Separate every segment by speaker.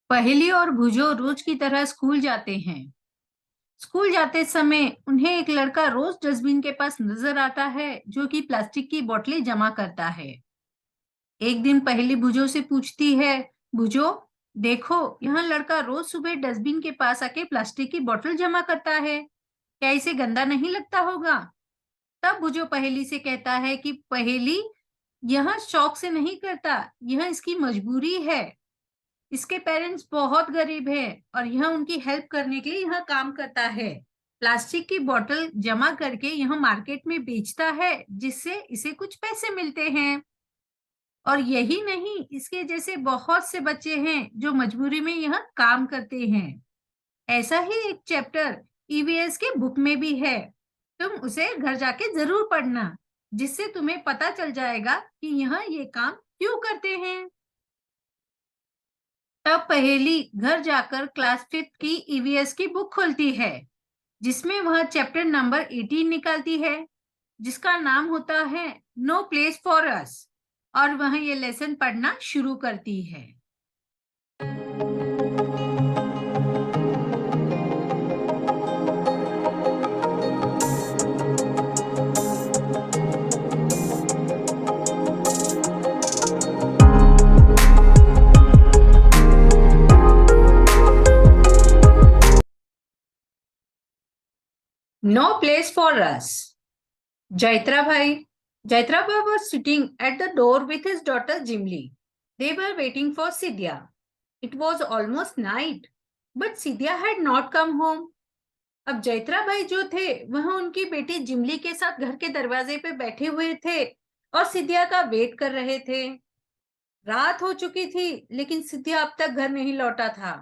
Speaker 1: पहेली और भुजो रोज की तरह स्कूल जाते हैं। स्कूल जाते समय उन्हें एक लड़का रोज डस्टबिन के पास नजर आता है जो कि प्लास्टिक की बोतलें जमा करता है। एक दिन पहेली भुजो से पूछती है, भुजो देखो, यहाँ लड़का रोज सुबह डस्टबिन के पास आके प्लास्टिक की बोतल जमा करता है। क्या इसे गंदा नहीं लगता होगा? तब भुजो पहेली से कहता है कि पहेली यह शौक से नहीं करता, यह इसकी मजबूरी है। इसके पेरेंट्स बहुत गरीब हैं और यह उनकी हेल्प करने के लिए यह काम करता है। प्लास्टिक की बोतल जमा करके यह मार्केट में बेचता है, जिससे इसे कुछ पैसे मिलते हैं। और यही नहीं, इसके जैसे बहुत से बच्चे हैं जो मजबूरी में यह काम करते हैं। ऐसा ही एक चैप्टर ईवीएस के बुक में भी है। तुम उसे घर जाके जरूर पढ़ना, जिससे तुम्हें पता चल जाएगा कि यह ये काम क्यों करते हैं। तब पहेली घर जाकर क्लास 5th की ईवीएस की बुक खोलती है, जिसमें वह चैप्टर नंबर 18 निकालती है, जिसका नाम होता है नो प्लेस फॉर अस। और वह ये लेसन पढ़ना शुरू करती है। No place for us. Jaitra Bhai. Jaitra Bhai was sitting at the door with his daughter Jimli. They were waiting for Sidhya. It was almost night, but Sidhya had not come home. अब जैत्रा भाई जो थे वह उनकी बेटी जिमली के साथ घर के दरवाजे पे बैठे हुए थे और सिद्धिया का वेट कर रहे थे। रात हो चुकी थी, लेकिन सिद्धिया अब तक घर नहीं लौटा था।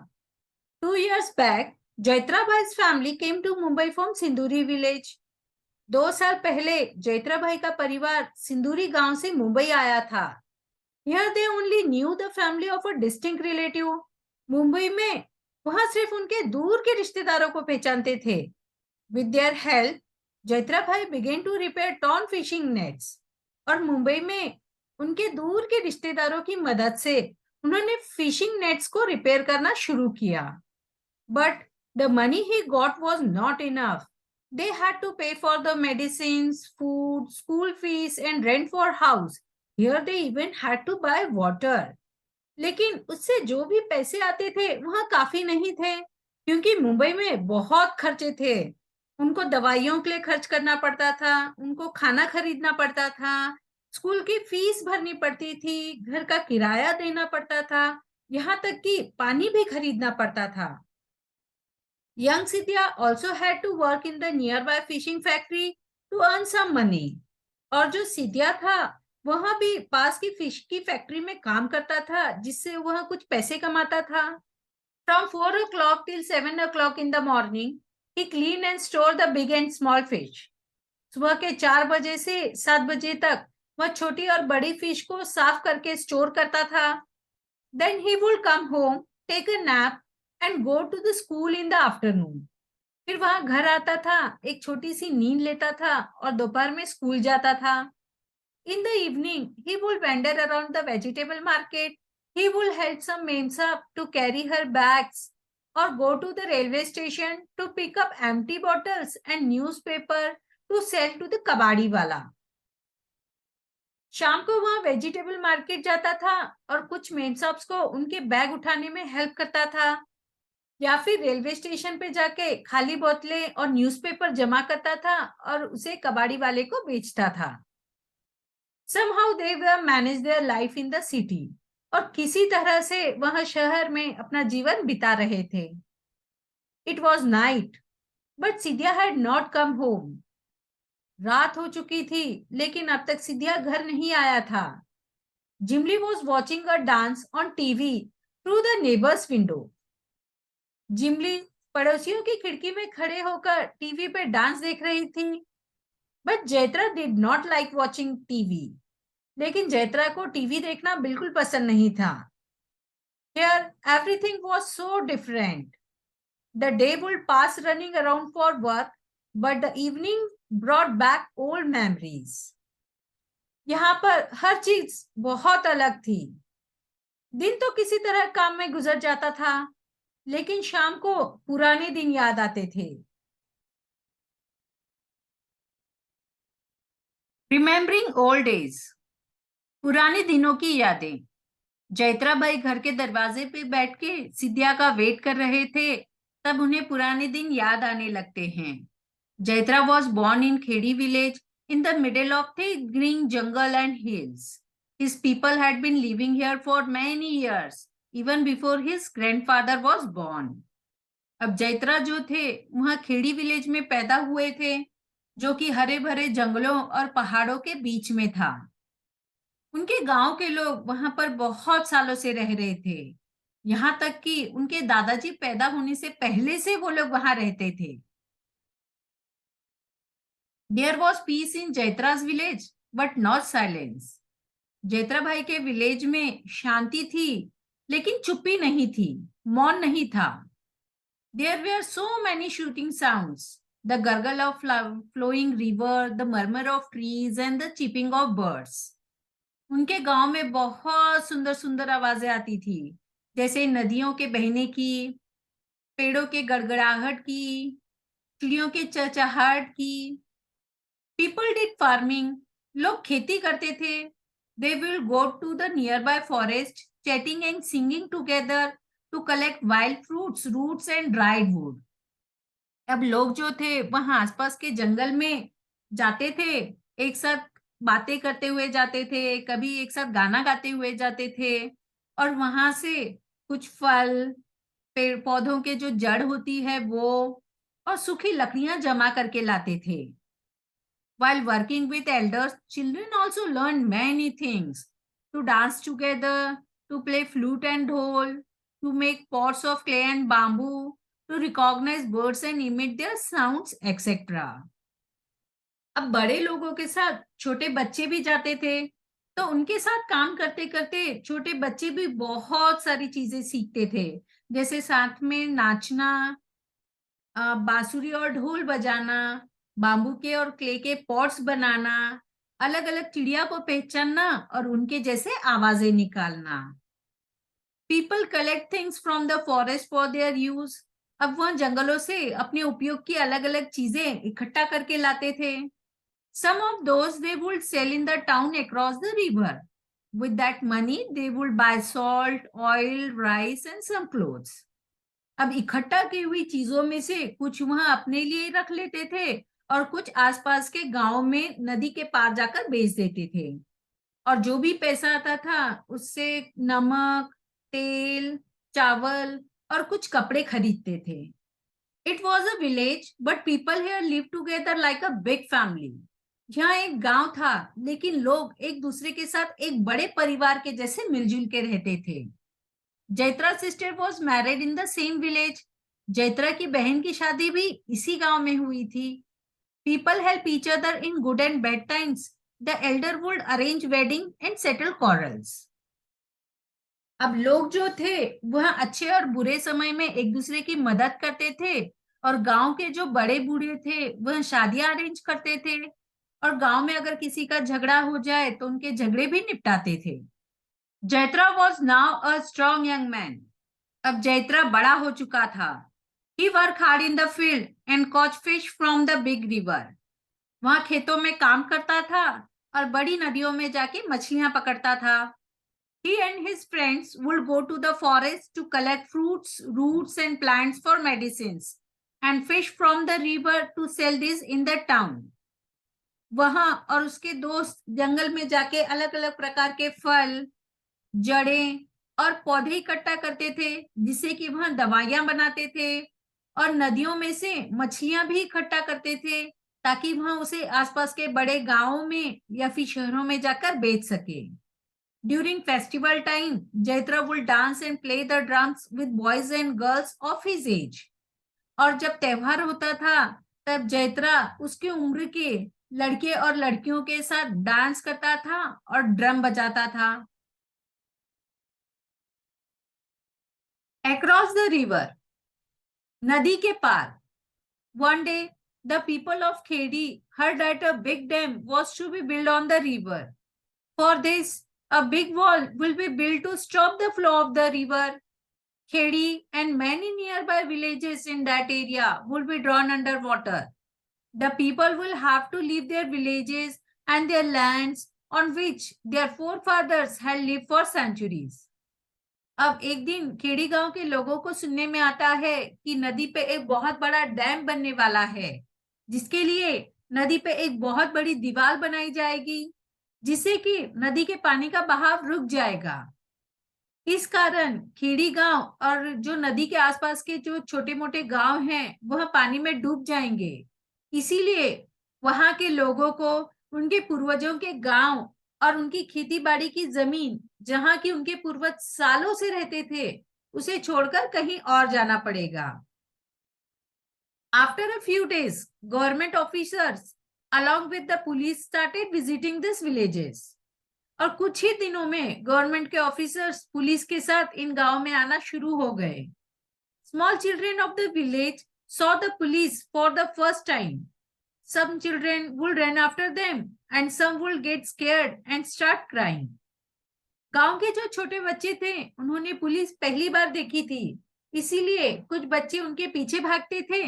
Speaker 1: 2 years back, Jaitra भाई's family came to Mumbai from Sinduri village. 2 साल पहले जैत्रा भाई का परिवार सिंदूरी गांव से मुंबई आया था। Here they only knew the family of a distinct relative. Mumbai में वहां सिर्फ उनके दूर के रिश्तेदारों को पहचानते थे। With their help, जैत्रा भाई began to repair torn fishing nets. और मुंबई में उनके दूर के रिश्तेदारों की मदद से उन्होंने फिशिंग नेट्स को रिपेयर करना शुरू किया। But the money he got was not enough. They had to pay for the medicines, food, school fees, and rent for house. Here they even had to buy water. लेकिन उससे जो भी पैसे आते थे वहां काफी नहीं थे, क्योंकि मुंबई में बहुत खर्चे थे। उनको दवाइयों के लिए खर्च करना पड़ता था, उनको खाना खरीदना पड़ता था, स्कूल की फीस भरनी पड़ती थी, घर का किराया देना पड़ता था, यहाँ तक कि पानी भी खरीदना पड़ता था। Young Sidhya also had to work in the nearby fishing factory to earn some money. और जो सिद्धिया था वह भी पास की फिश की फैक्ट्री में काम करता था, जिससे वह कुछ पैसे कमाता था। From 4 o'clock till 7 o'clock in the morning, he cleaned and stored the big and small fish. सुबह के 4 बजे से 7 बजे तक वह छोटी और बड़ी फिश को साफ करके स्टोर करता था। Then he would come home, take a nap and go to the school in the afternoon. फिर वहां घर आता था, एक छोटी सी नींद लेता था और दोपहर में स्कूल जाता था। In the evening, he would wander around the vegetable market. He would help some maims up to carry her bags or go to the railway station to pick up empty bottles and newspaper to sell to the कबाड़ी वाला। शाम को वह vegetable market जाता था और कुछ मेमसाब्स को उनके बैग उठाने में हेल्प करता था, या फिर रेलवे स्टेशन पे जाके खाली बोतलें और न्यूज़पेपर जमा करता था और उसे कबाड़ी वाले को बेचता था। Somehow they were manage their life in the city. और किसी तरह से वह शहर में अपना जीवन बिता रहे थे। It was night, but Sidhya had not come home. रात हो चुकी थी, लेकिन अब तक सिद्धिया घर नहीं आया था। Jimly was watching a dance on TV through the neighbor's window. Jimli पड़ोसियों की खिड़की में खड़े होकर टीवी पे डांस देख रही थी। But Jaitra did not like watching TV. लेकिन जैत्रा को टीवी देखना बिल्कुल पसंद नहीं था। Here everything was so different. The day would pass running around for work, but the evening brought back old memories. यहाँ पर हर चीज बहुत अलग थी। दिन तो किसी तरह काम में गुजर जाता था, लेकिन शाम को पुराने दिन याद आते थे। रिमेम्बरिंग ओल्ड डेज, पुराने दिनों की यादें। जैत्रा भाई घर के दरवाजे पे बैठ के सिद्धिया का वेट कर रहे थे, तब उन्हें पुराने दिन याद आने लगते हैं। Jaitra was born in Khedi village in the middle of thick green jungle and hills. His people had been living here for many years, even before his grandfather was born. अब जैत्रा जो थे वहां खेड़ी विलेज में पैदा हुए थे, जो कि हरे भरे जंगलों और पहाड़ों के बीच में था। उनके गांव के लोग वहां पर बहुत सालों से रह रहे थे, यहाँ तक कि उनके दादाजी पैदा होने से पहले से वो लोग वहां रहते थे। There was peace in Jaitra's village but not silence. Jaitra भाई के विलेज में शांति थी, लेकिन चुप्पी नहीं थी, मौन नहीं था। There were so many soothing sounds, the gurgle of flowing river, the murmur of trees and the chirping of birds. उनके गांव में बहुत सुंदर सुंदर आवाजें आती थी, जैसे नदियों के बहने की, पेड़ों के गड़गड़ाहट की, चिड़ियों के चहचहाट की। पीपल डिड फार्मिंग, लोग खेती करते थे। They will go to the nearby forest, chatting and singing together to collect wild fruits, roots and dried wood. अब लोग जो थे वहां आसपास के जंगल में जाते थे, एक साथ बातें करते हुए जाते थे, कभी एक साथ गाना गाते हुए जाते थे, और वहां से कुछ फल, पेड़ पौधों के जो जड़ होती है वो, और सूखी लकड़ियां जमा करके लाते थे। While working with elders, children also learn many things: to dance together, to play flute and dhol, to make pots of clay and bamboo, to recognize birds and emit their sounds, etc. अब बड़े लोगों के साथ छोटे बच्चे भी जाते थे, तो उनके साथ काम करते करते छोटे बच्चे भी बहुत सारी चीजें सीखते थे, जैसे साथ में नाचना, बांसुरी और ढोल बजाना, बाम्बू के और क्ले के पॉट्स बनाना, अलग अलग चिड़िया को पहचानना और उनके जैसे आवाजें निकालना। People collect things from the forest for their use. अब वह जंगलों से अपने उपयोग की अलग अलग चीजें इकट्ठा करके लाते थे। Some of those they would sell in the town across the river. With that money they would buy salt, oil, rice and some clothes. अब इकट्ठा की हुई चीजों में से कुछ वहां अपने लिए रख लेते थे, और कुछ आसपास के गांव में नदी के पार जाकर बेच देते थे। और जो भी पैसा आता था उससे नमक, तेल, चावल और कुछ कपड़े खरीदते थे। It was a village but people here live together like a big family. यहाँ एक गांव था, लेकिन लोग एक दूसरे के साथ एक बड़े परिवार के जैसे मिलजुल के रहते थे। Jaitra sister was married in the same village. Jaitra की बहन की शादी भी इसी गांव में हुई थी। People help each other in good and bad times. The Elder would arrange wedding and settle quarrels. अब लोग जो थे वह अच्छे और बुरे समय में एक दूसरे की मदद करते थे, और गांव के जो बड़े बूढ़े थे वह शादियां अरेंज करते थे, और गांव में अगर किसी का झगड़ा हो जाए तो उनके झगड़े भी निपटाते थे। Jaitra was now a strong young man. अब जैत्रा बड़ा हो चुका था। He worked hard in the field and caught fish from the big river. वहां खेतों में काम करता था और बड़ी नदियों में जाके मछलियां पकड़ता था। He and his friends would go to the forest to collect fruits, roots and plants for medicines and fish from the river to sell these in the town. वहां और उसके दोस्त जंगल में जाके अलग अलग प्रकार के फल, जड़ें और पौधे इकट्ठा करते थे, जिससे कि वहां दवाइयां बनाते थे, और नदियों में से मछलियां भी इकट्ठा करते थे, ताकि वहां उसे आसपास के बड़े गांवों में या फिर शहरों में जाकर बेच सके। During festival time Jaitra will dance and play the drums with boys and girls of his age. और जब त्योहार होता था तब जैत्रा उसकी उम्र के लड़के और लड़कियों के साथ डांस करता था और ड्रम बजाता था। Across the river, नदी के पार, one day the people of Khedi heard that a big dam was to be built on the river. For this, A big wall will be built to stop the flow of the river. Khedi and many nearby villages in that area will be drawn under water. The people will have to leave their villages and their lands on which their forefathers had lived for centuries. अब एक दिन खेड़ी गांव के लोगों को सुनने में आता है कि नदी पे एक बहुत बड़ा डैम बनने वाला है, जिसके लिए नदी पे एक बहुत बड़ी दीवार बनाई जाएगी, जिससे कि नदी के पानी का बहाव रुक जाएगा। इस कारण खेड़ी गांव और जो नदी के आसपास के जो छोटे मोटे गांव हैं वह पानी में डूब जाएंगे। इसीलिए वहां के लोगों को उनके पूर्वजों के गांव और उनकी खेती बाड़ी की जमीन, जहां की उनके पूर्वज सालों से रहते थे, उसे छोड़कर कहीं और जाना पड़ेगा। After a few days, government officers along with the police started visiting these villages. और कुछ ही दिनों में गवर्नमेंट के ऑफिसर्स पुलिस के साथ इन गांव में आना शुरू हो गए। Small children of the village saw the police for the first time. Some children would run after them and some would get scared and start crying. गांव के जो छोटे बच्चे थे उन्होंने पुलिस पहली बार देखी थी, इसीलिए कुछ बच्चे उनके पीछे भागते थे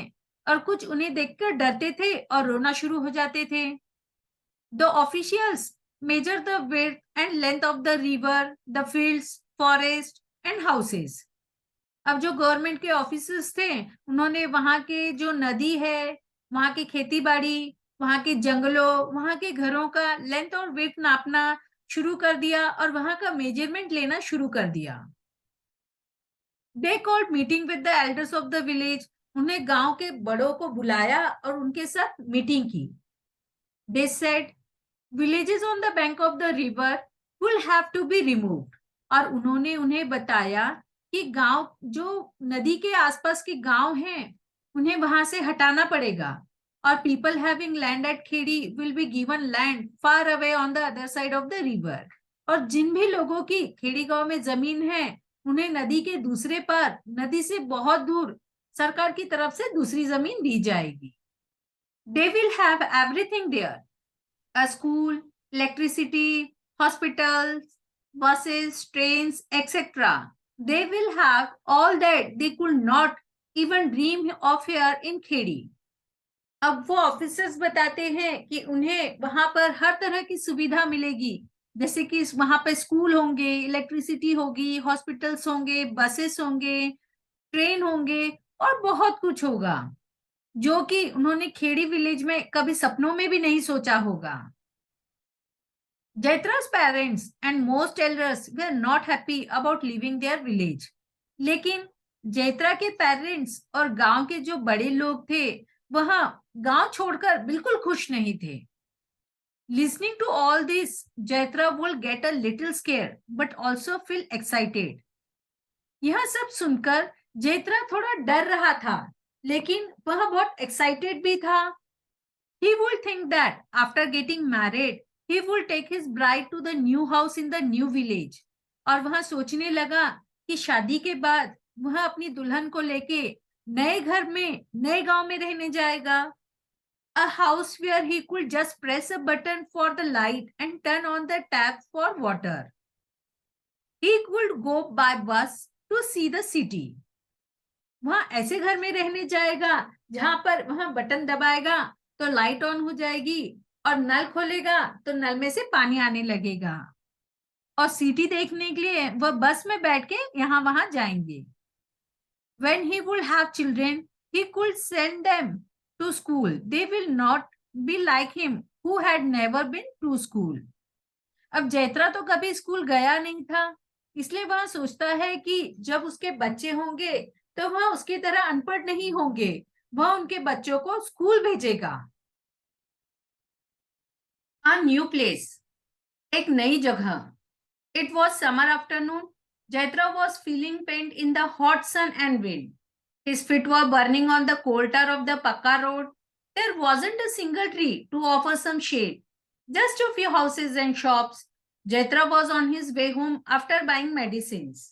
Speaker 1: और कुछ उन्हें देखकर डरते थे और रोना शुरू हो जाते थे। The officials measure the width and length of the river, the fields, forest and houses. अब जो गवर्नमेंट के ऑफिसर्स थे उन्होंने वहां के जो नदी है, वहां की खेती बाड़ी, वहां के जंगलों, वहां के घरों का लेंथ और विड्थ नापना शुरू कर दिया और वहां का मेजरमेंट लेना शुरू कर दिया। They called meeting with the elders of the village. उन्हें गांव के बड़ों को बुलाया और उनके साथ मीटिंग की। They said villages on the bank of the river will have to be removed. और उन्होंने उन्हें बताया कि गांव जो नदी के आसपास के गांव हैं उन्हें वहां से हटाना पड़ेगा और people having land at Khedi will be given land far away on the other side of the river. और जिन भी लोगों की खेड़ी गांव में जमीन है उन्हें नदी के दूसरे पार, नदी से बहुत दूर सरकार की तरफ से दूसरी जमीन दी जाएगी। They will have everything there. A school, electricity, hospitals, buses, trains, etc. They will have all that they could not even dream of here in Khedi. अब वो ऑफिसर्स बताते हैं कि उन्हें वहां पर हर तरह की सुविधा मिलेगी, जैसे कि वहां पर स्कूल होंगे, इलेक्ट्रिसिटी होगी, हॉस्पिटल्स होंगे, बसेस होंगे, ट्रेन होंगे और बहुत कुछ होगा जो कि उन्होंने खेड़ी विलेज में कभी सपनों में भी नहीं सोचा होगा। Jaitra's parents and most elders were not happy about leaving their village. लेकिन जैत्रा के पेरेंट्स और गांव के जो बड़े लोग थे वह गांव छोड़कर बिल्कुल खुश नहीं थे। Listening to all this, Jaitra will get a little scared but also feel excited. यह सब सुनकर जैत्रा थोड़ा डर रहा था, लेकिन वह बहुत एक्साइटेड भी था। He would think that after getting married, he would take his bride to the new house in the new village. और वह सोचने लगा कि शादी के बाद वह अपनी दुल्हन को लेके नए घर में, नए गांव में रहने जाएगा। A house where he could just press a button for the light and turn on the tap for water. He would go by bus to see the city. वह ऐसे घर में रहने जाएगा जहां पर वह बटन दबाएगा तो लाइट ऑन हो जाएगी और नल खोलेगा तो नल में से पानी आने लगेगा और सिटी देखने के लिए वह बस में बैठ के यहाँ वहां जाएंगे। When he would have children, he could send them to school. They will not be like him who had never been to school. अब जैत्रा तो कभी स्कूल गया नहीं था, इसलिए वह सोचता है कि जब उसके बच्चे होंगे तो वह उसकी तरह अनपढ़ नहीं होंगे, वह उनके बच्चों को स्कूल भेजेगा। A new place, एक नई जगह। It was summer afternoon. Jaitra was feeling pain in the hot sun and wind. His feet were burning on the coal tar of the Pakka road. There wasn't a single tree to offer some shade. Just a few houses and shops. Jaitra was on his way home after buying medicines.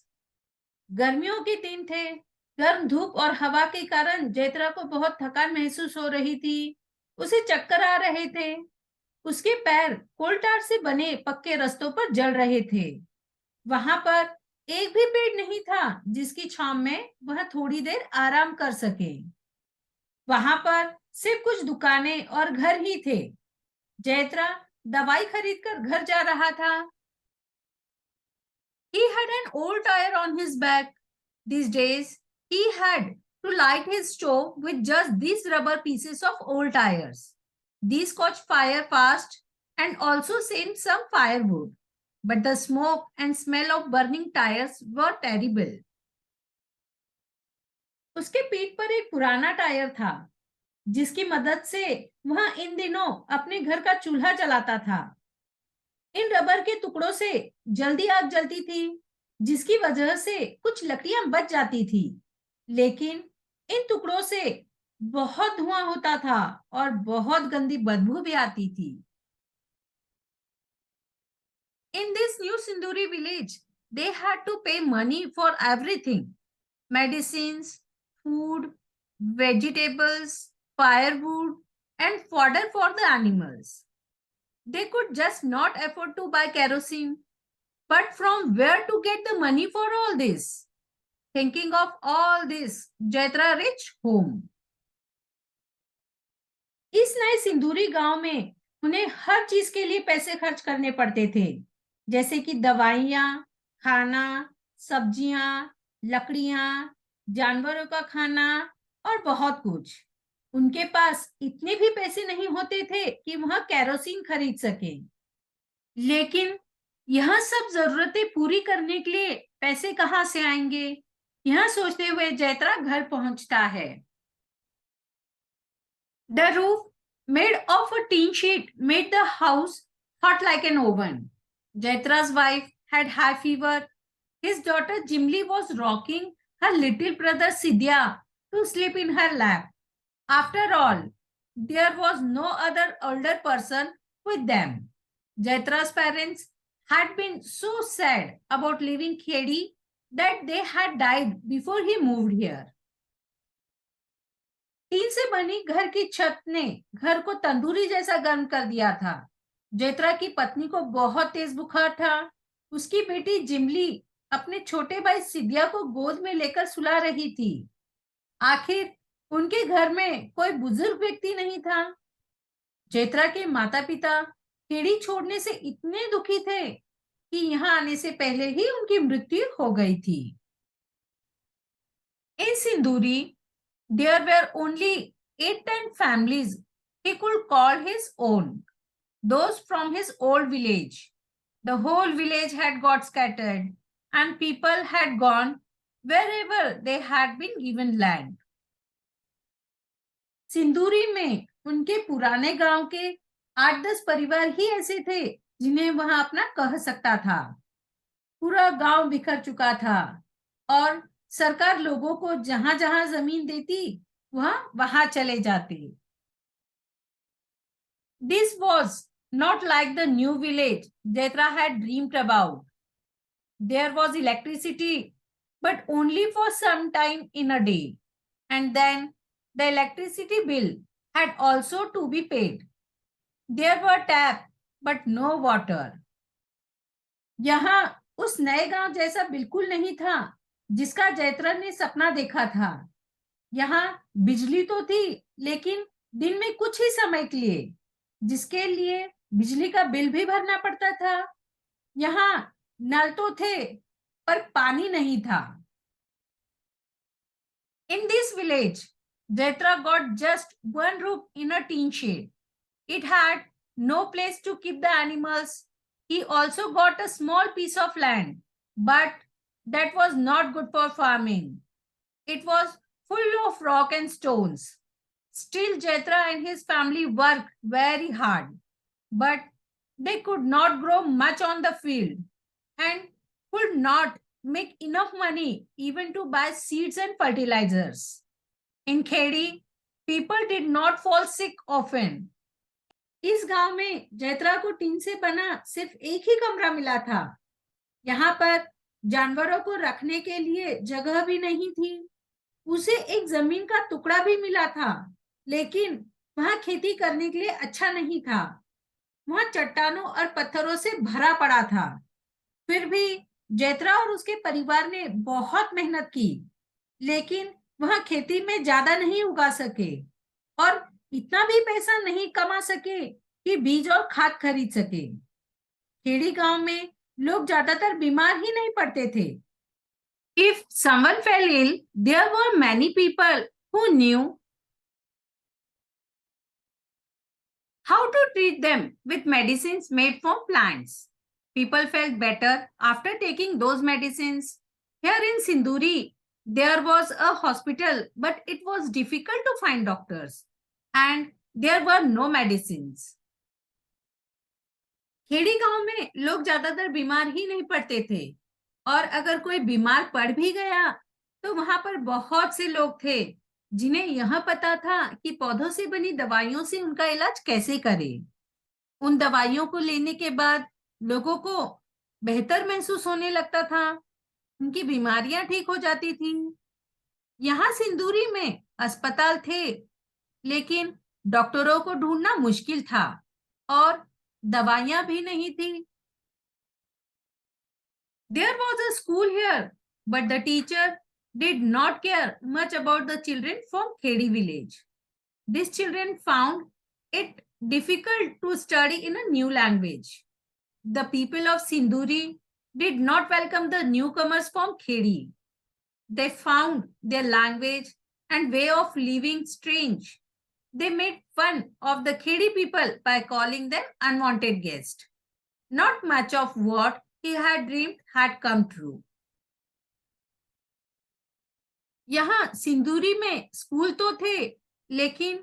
Speaker 1: गर्मियों के दिन थे। गर्म धूप और हवा के कारण जैत्रा को बहुत थकान महसूस हो रही थी। उसे चक्कर आ रहे थे। उसके पैर कोल tar से बने पक्के रास्तों पर जल रहे थे। वहां पर एक भी पेड़ नहीं था जिसकी छांव में वह थोड़ी देर आराम कर सके। वहां पर सिर्फ कुछ दुकानें और घर ही थे। जैत्रा दवाई खरीदकर घर जा रहा था। He had an old tire on his back. These days, he had to light his stove with just these rubber pieces of old tires. These caught fire fast and also sent some firewood. But the smoke and smell of burning tires were terrible. उसके पीठ पर एक पुराना tyre था जिसकी मदद से वह इन दिनों अपने घर का चूल्हा जलाता था। इन रबर के टुकड़ों से जल्दी आग जलती थी जिसकी वजह से कुछ लकड़ियां बच जाती थी, लेकिन इन टुकड़ों से बहुत धुआं होता था और बहुत गंदी बदबू भी आती थी। In this new Sinduri village, they had to pay money for everything: medicines, food, vegetables, firewood, and fodder for the animals. They could just not afford to buy kerosene. But from where to get the money for all this? Thinking of all this, Jaitra reached home. इस नए सिंदूरी गांव में उन्हें हर चीज के लिए पैसे खर्च करने पड़ते थे, जैसे कि दवाइयाँ, खाना, सब्जियां, लकड़ियां, जानवरों का खाना और बहुत कुछ। उनके पास इतने भी पैसे नहीं होते थे कि वह केरोसिन खरीद सके, लेकिन यह सब जरूरतें पूरी करने के लिए पैसे कहाँ से आएंगे, यह सोचते हुए जैत्रा घर पहुंचता है। The roof, made of a tin sheet, made the house hot like an oven. Jaitra's wife had high fever. His daughter Jimli was rocking her little brother Sidhya to sleep in her lap. After all, there was no other older person with them. Jaitra's parents had been so sad about leaving Khedi that they had died before he moved here. Tin से बनी घर की छत ने घर को तंदूरी जैसा गर्म कर दिया था। जैत्रा की पत्नी को बहुत तेज बुखार था। उसकी बेटी जिमली अपने छोटे भाई सिदिया को गोद में लेकर सुला रही थी। आखिर उनके घर में कोई बुजुर्ग व्यक्ति नहीं था। जैत्रा के माता पिता खेड़ी छोड़ने से इतने दुखी थे कि यहाँ आने से पहले ही उनकी मृत्यु हो गई थी। इन सिंदूरी there were only 8-10 families he could call his own, those from his old village. The whole village had got scattered and people had gone wherever they had been given land. सिंदूरी में उनके पुराने गांव के 8-10 परिवार ही ऐसे थे जिन्हें वह अपना कह सकता था। पूरा गांव बिखर चुका था और सरकार लोगों को जहां जहां जमीन देती वह वहां चले जाते। This was not like the new village Jaitra had dreamed about. There was electricity, but only for some time in a day, and then the electricity bill had also to be paid. There were taps, but no water. यहाँ उस नए गांव जैसा बिल्कुल नहीं था जिसका जैत्रा ने सपना देखा था। यहाँ बिजली तो थी, लेकिन दिन में कुछ ही समय के लिए, जिसके लिए बिजली का बिल भी भरना पड़ता था। यहाँ नल तो थे पर पानी नहीं था। In this village, Jaitra got just one roof in a tin shed. It had no place to keep the animals. He also got a small piece of land, but that was not good for farming. It was full of rock and stones. Still, Jaitra and his family worked very hard, but they could not grow much on the field and could not make enough money even to buy seeds and fertilizers. In Khedi, people did not fall sick often. इस गांव में जैत्रा को tin से बना सिर्फ एक ही कमरा मिला था। यहाँ पर जानवरों को रखने के लिए जगह भी नहीं थी। उसे एक जमीन का टुकड़ा भी मिला था, लेकिन वहां खेती करने के लिए अच्छा नहीं था। वहां चट्टानों और पत्थरों से भरा पड़ा था। फिर भी जैत्रा और उसके परिवार ने बहुत मेहनत की, लेकिन वहां खेती में ज्यादा नहीं उगा सके और इतना भी पैसा नहीं कमा सके कि बीज और खाद खरीद सके। खेड़ी गांव में लोग ज्यादातर बीमार ही नहीं पड़ते थे। If someone fell ill, there were many people who knew how to treat them with medicines made from plants. People felt better after taking those medicines. Here in Sinduri, there was a hospital, but it was difficult to find doctors, and there were no medicines. Khedi गांव में लोग ज्यादातर बीमार ही नहीं पड़ते थे, और अगर कोई बीमार पड़ भी गया तो वहां पर बहुत से लोग थे जिन्हें यह पता था कि पौधों से बनी दवाइयों से उनका इलाज कैसे करें। उन दवाइयों को लेने के बाद लोगों को बेहतर महसूस होने लगता था, उनकी बीमारियां ठीक हो जाती थी। यहाँ सिंदूरी में अस्पताल थे, लेकिन डॉक्टरों को ढूंढना मुश्किल था और दवाइयां भी नहीं थी। There was a school here, but the teacher did not care much about the children from Khedi village. These children found it difficult to study in a new language. The people of Sinduri did not welcome the newcomers from Khedi. They found their language and way of living strange. They made fun of the Khedi people by calling them unwanted guests. Not much of what he had dreamed had come true. यहाँ सिंदूरी में school तो थे, लेकिन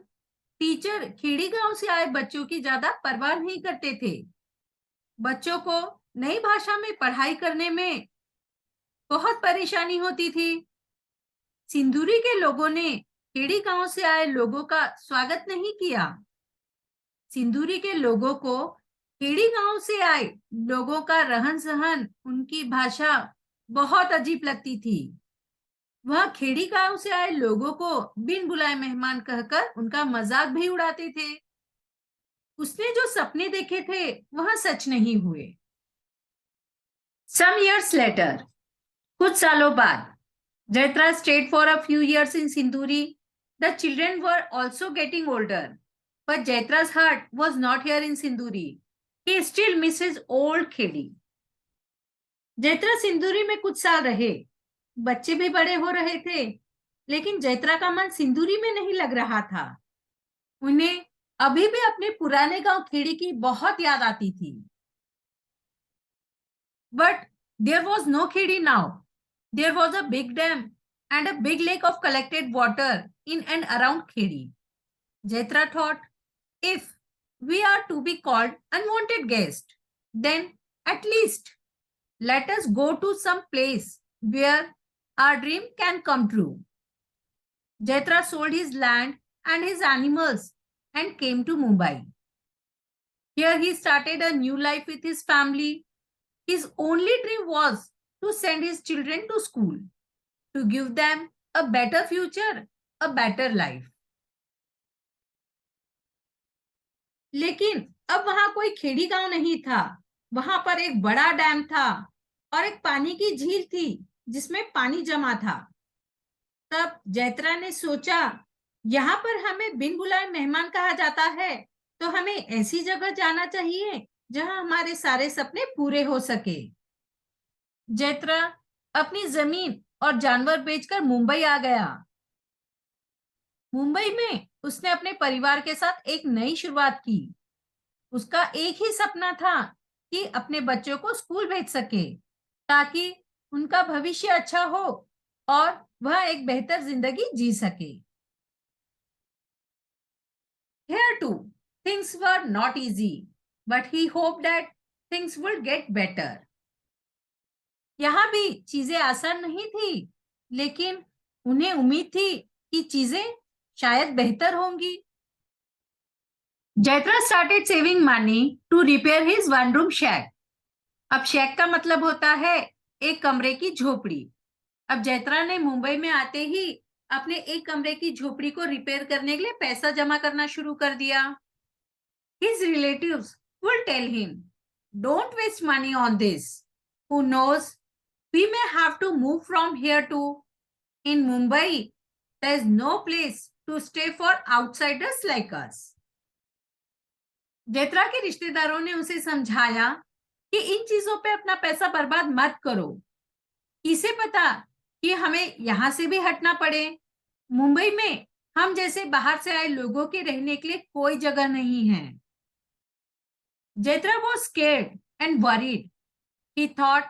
Speaker 1: teacher Khedi गांव से आए बच्चों की ज्यादा परवाह नहीं करते थे। बच्चों को नई भाषा में पढ़ाई करने में बहुत परेशानी होती थी। सिंदूरी के लोगों ने खेड़ी गांव से आए लोगों का स्वागत नहीं किया। सिंदूरी के लोगों को खेड़ी गांव से आए लोगों का रहन सहन, उनकी भाषा बहुत अजीब लगती थी। वह खेड़ी गांव से आए लोगों को बिन बुलाए मेहमान कहकर उनका मजाक भी उड़ाते थे। उसने जो सपने देखे थे वह सच नहीं हुए। Some years later, कुछ सालों बाद, Jaitra stayed for a few years in Sinduri. The children were also getting older, but Jaitra's heart was not here in Sinduri. He still misses old Khedi. Jaitra सिंदूरी में कुछ साल रहे, बच्चे भी बड़े हो रहे थे, लेकिन जैत्रा का मन सिंदूरी में नहीं लग रहा था। उन्हें अभी भी अपने पुराने गांव खेड़ी की बहुत याद आती थी। But there was no Khedi now. There was a big dam and a big lake of collected water in and around Khedi. Jaitra thought, if we are to be called unwanted guests, then at least let us go to some place where our dream can come true. Jaitra sold his land and his animals and came to Mumbai. Here he started a new life with his family. His only dream was to send his children to school, to give them a better future, a better life. लेकिन अब वहां कोई खेड़ी गांव नहीं था। वहां पर एक बड़ा डैम था और एक पानी की झील थी जिसमें पानी जमा था। तब जैत्रा ने सोचा, यहाँ पर हमें बिन बुलाए मेहमान कहा जाता है, तो हमें ऐसी जगह जाना चाहिए जहां हमारे सारे सपने पूरे हो सके। जैत्रा अपनी जमीन और जानवर बेचकर मुंबई आ गया। मुंबई में उसने अपने परिवार के साथ एक नई शुरुआत की। उसका एक ही सपना था कि अपने बच्चों को स्कूल भेज सके, ताकि उनका भविष्य अच्छा हो और वह एक बेहतर जिंदगी जी सके। Here too, things were not easy, but he hoped that things would get better. यहाँ भी चीजें आसान नहीं थी, लेकिन उन्हें उम्मीद थी कि चीजें शायद बेहतर होंगी। Jaitra started saving money to repair his one-room shack. अब शैक का मतलब होता है एक कमरे की झोपड़ी। अब जैत्रा ने मुंबई में आते ही अपने एक कमरे की झोपड़ी को रिपेयर करने के लिए पैसा जमा करना शुरू कर दिया। His relatives will tell him, don't waste money on this. Who knows? We may have to move from here too. In Mumbai, there is no place to stay for outsiders like us. Jaitra के रिश्तेदारों ने उसे समझाया कि इन चीजों पे अपना पैसा बर्बाद मत करो। किसे पता कि हमें यहाँ से भी हटना पड़े। मुंबई में हम जैसे बाहर से आए लोगों के रहने के लिए कोई जगह नहीं है। Jaitra was scared and worried. He thought,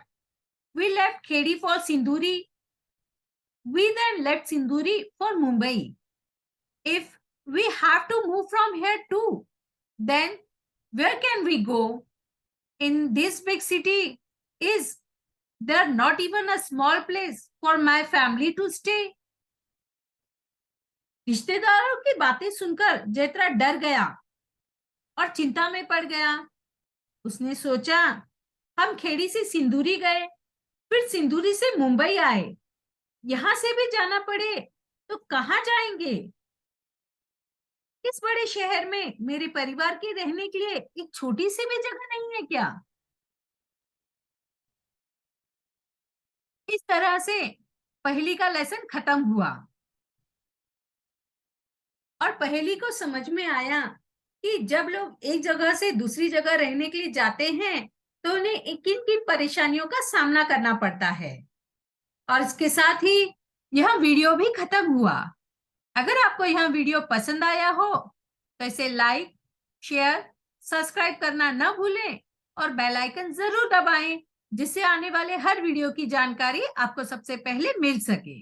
Speaker 1: we left Khedi for Sinduri. We then left Sinduri for Mumbai. If we have to move from here too, then where can we go? In this big city, is there not even a small place for my family to stay? रिश्तेदारों की बातें सुनकर जैत्रा डर गया और चिंता में पड़ गया। उसने सोचा, हम खेड़ी से सिंदूरी गए, फिर सिंदूरी से मुंबई आए, यहां से भी जाना पड़े तो कहां जाएंगे? इस बड़े शहर में मेरे परिवार के रहने के लिए एक छोटी सी भी जगह नहीं है क्या? इस तरह से पहेली का लेसन खत्म हुआ और पहेली को समझ में आया कि जब लोग एक जगह से दूसरी जगह रहने के लिए जाते हैं तो उन्हें किन किन परेशानियों का सामना करना पड़ता है। और इसके साथ ही यह वीडियो भी खत्म हुआ। अगर आपको यह वीडियो पसंद आया हो तो इसे लाइक, शेयर, सब्सक्राइब करना न भूलें और बेल आइकन जरूर दबाएं जिससे आने वाले हर वीडियो की जानकारी आपको सबसे पहले मिल सके।